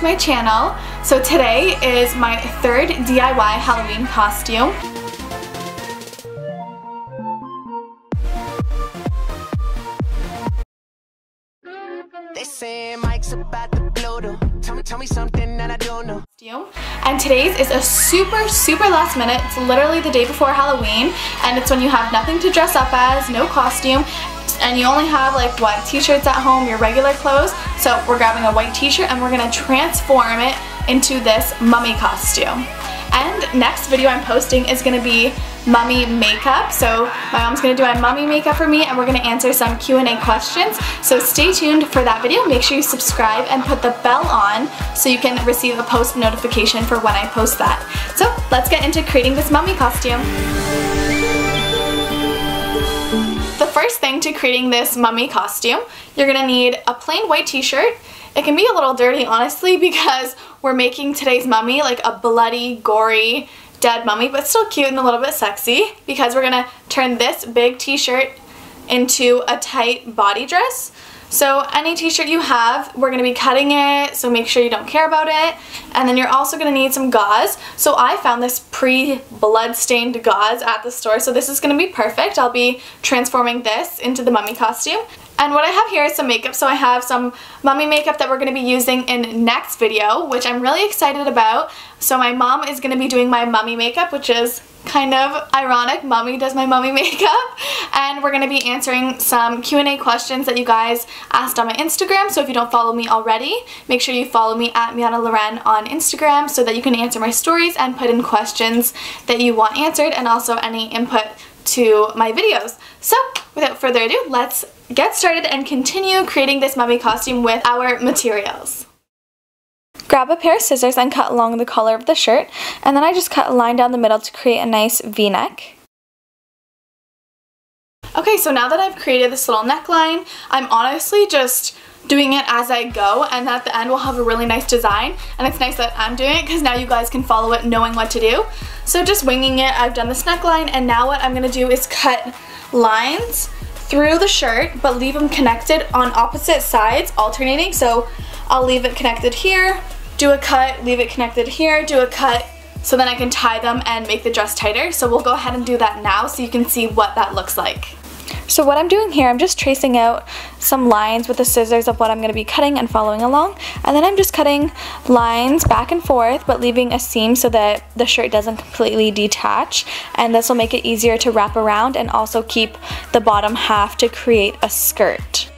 to my channel. So today is my third DIY Halloween costume. They say Mike's about to blow though. Tell me something that I don't know. And today's is a super last minute. It's literally the day before Halloween, and it's when you have nothing to dress up as, no costume, and you only have like what, t-shirts at home, your regular clothes. So we're grabbing a white t-shirt and we're gonna transform it into this mummy costume. And next video I'm posting is gonna be mummy makeup. So my mom's gonna do my mummy makeup for me, and we're gonna answer some Q&A questions. So stay tuned for that video. Make sure you subscribe and put the bell on so you can receive a post notification for when I post that. So let's get into creating this mummy costume. The first thing to creating this mummy costume, you're gonna need a plain white t-shirt. It can be a little dirty, honestly, because we're making today's mummy like a bloody, gory, dead mummy, but still cute and a little bit sexy, because we're gonna turn this big t-shirt into a tight body dress. So any t-shirt you have, we're gonna be cutting it, so make sure you don't care about it. And then you're also gonna need some gauze. So I found this pre-blood stained gauze at the store, so this is gonna be perfect. I'll be transforming this into the mummy costume. And what I have here is some makeup. So I have some mummy makeup that we're going to be using in next video, which I'm really excited about. So my mom is going to be doing my mummy makeup, which is kind of ironic. Mommy does my mummy makeup. And we're going to be answering some Q&A questions that you guys asked on my Instagram. So if you don't follow me already, make sure you follow me at Miana Loren on Instagram so that you can answer my stories and put in questions that you want answered, and also any input to my videos. So without further ado, let's get started and continue creating this mummy costume with our materials. Grab a pair of scissors and cut along the collar of the shirt, and then I just cut a line down the middle to create a nice V-neck. Okay, so now that I've created this little neckline, I'm honestly just doing it as I go, and at the end we'll have a really nice design. And it's nice that I'm doing it because now you guys can follow it knowing what to do. So just winging it, I've done this neckline, and now what I'm going to do is cut lines through the shirt but leave them connected on opposite sides, alternating. So I'll leave it connected here, do a cut, leave it connected here, do a cut, so then I can tie them and make the dress tighter. So we'll go ahead and do that now so you can see what that looks like. So what I'm doing here, I'm just tracing out some lines with the scissors of what I'm going to be cutting and following along, and then I'm just cutting lines back and forth but leaving a seam so that the shirt doesn't completely detach, and this will make it easier to wrap around and also keep the bottom half to create a skirt.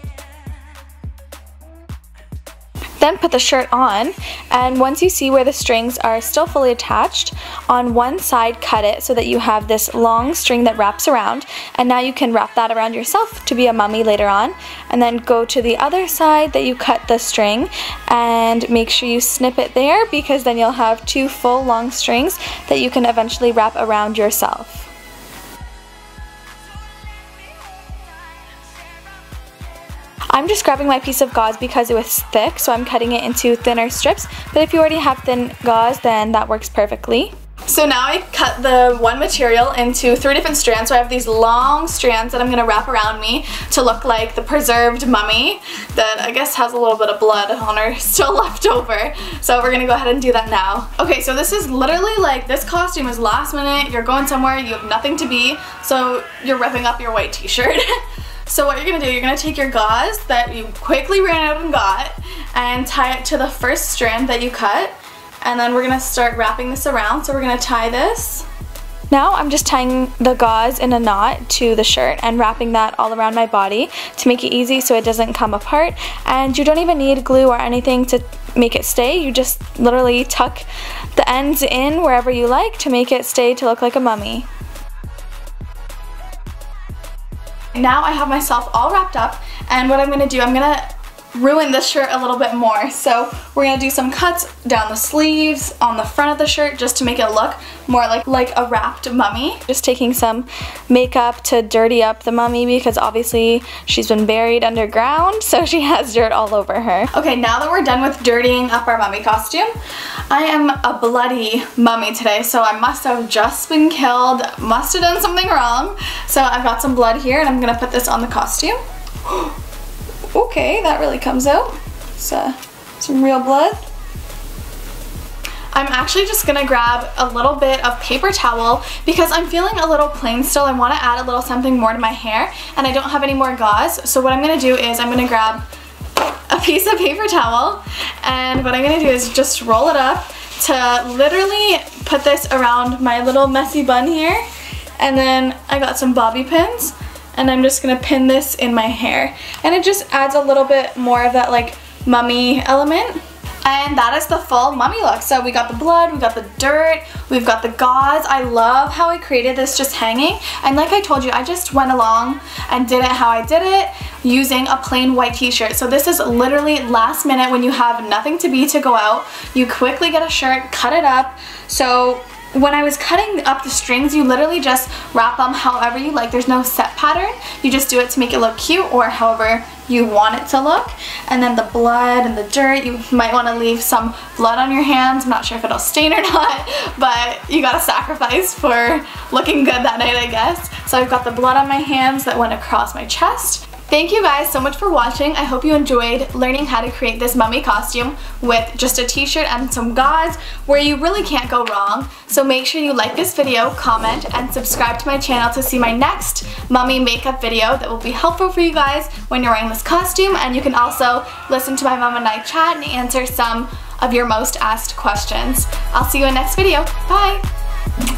Then put the shirt on, and once you see where the strings are still fully attached, on one side cut it so that you have this long string that wraps around, and now you can wrap that around yourself to be a mummy later on. And then go to the other side that you cut the string and make sure you snip it there, because then you'll have two full long strings that you can eventually wrap around yourself. I'm just grabbing my piece of gauze because it was thick, so I'm cutting it into thinner strips, but if you already have thin gauze, then that works perfectly. So now I cut the one material into 3 different strands, so I have these long strands that I'm going to wrap around me to look like the preserved mummy that I guess has a little bit of blood on her still left over. So we're going to go ahead and do that now. Okay, so this is literally like, this costume is last minute, you're going somewhere, you have nothing to be, so you're ripping up your white t-shirt. So what you're going to do, you're going to take your gauze that you quickly ran out and got and tie it to the first strand that you cut, and then we're going to start wrapping this around. So we're going to tie this. Now I'm just tying the gauze in a knot to the shirt and wrapping that all around my body to make it easy so it doesn't come apart, and you don't even need glue or anything to make it stay. You just literally tuck the ends in wherever you like to make it stay to look like a mummy. Now I have myself all wrapped up, and what I'm going to do, I'm going to ruin this shirt a little bit more. So we're going to do some cuts down the sleeves, on the front of the shirt, just to make it look more like a wrapped mummy. Just taking some makeup to dirty up the mummy because obviously she's been buried underground, so she has dirt all over her. Okay, now that we're done with dirtying up our mummy costume, I am a bloody mummy today, so I must have just been killed, must have done something wrong. So I've got some blood here, and I'm going to put this on the costume. Okay, that really comes out. It's some real blood. I'm actually just gonna grab a little bit of paper towel because I'm feeling a little plain still. I want to add a little something more to my hair and I don't have any more gauze. So what I'm gonna do is I'm gonna grab a piece of paper towel and what I'm gonna do is just roll it up to literally put this around my little messy bun here. And then I got some bobby pins and I'm just gonna pin this in my hair. And it just adds a little bit more of that like mummy element. And that is the full mummy look. So we got the blood, we got the dirt, we've got the gauze. I love how I created this just hanging. And like I told you, I just went along and did it how I did it using a plain white t-shirt. So this is literally last minute when you have nothing to be to go out. You quickly get a shirt, cut it up. So when I was cutting up the strings, you literally just wrap them however you like. There's no set pattern. You just do it to make it look cute or however you want it to look. And then the blood and the dirt, you might want to leave some blood on your hands. I'm not sure if it'll stain or not, but you gotta sacrifice for looking good that night, I guess. So I've got the blood on my hands that went across my chest. Thank you guys so much for watching. I hope you enjoyed learning how to create this mummy costume with just a t-shirt and some gauze where you really can't go wrong. So make sure you like this video, comment, and subscribe to my channel to see my next mummy makeup video that will be helpful for you guys when you're wearing this costume. And you can also listen to my mom and I chat and answer some of your most asked questions. I'll see you in the next video. Bye!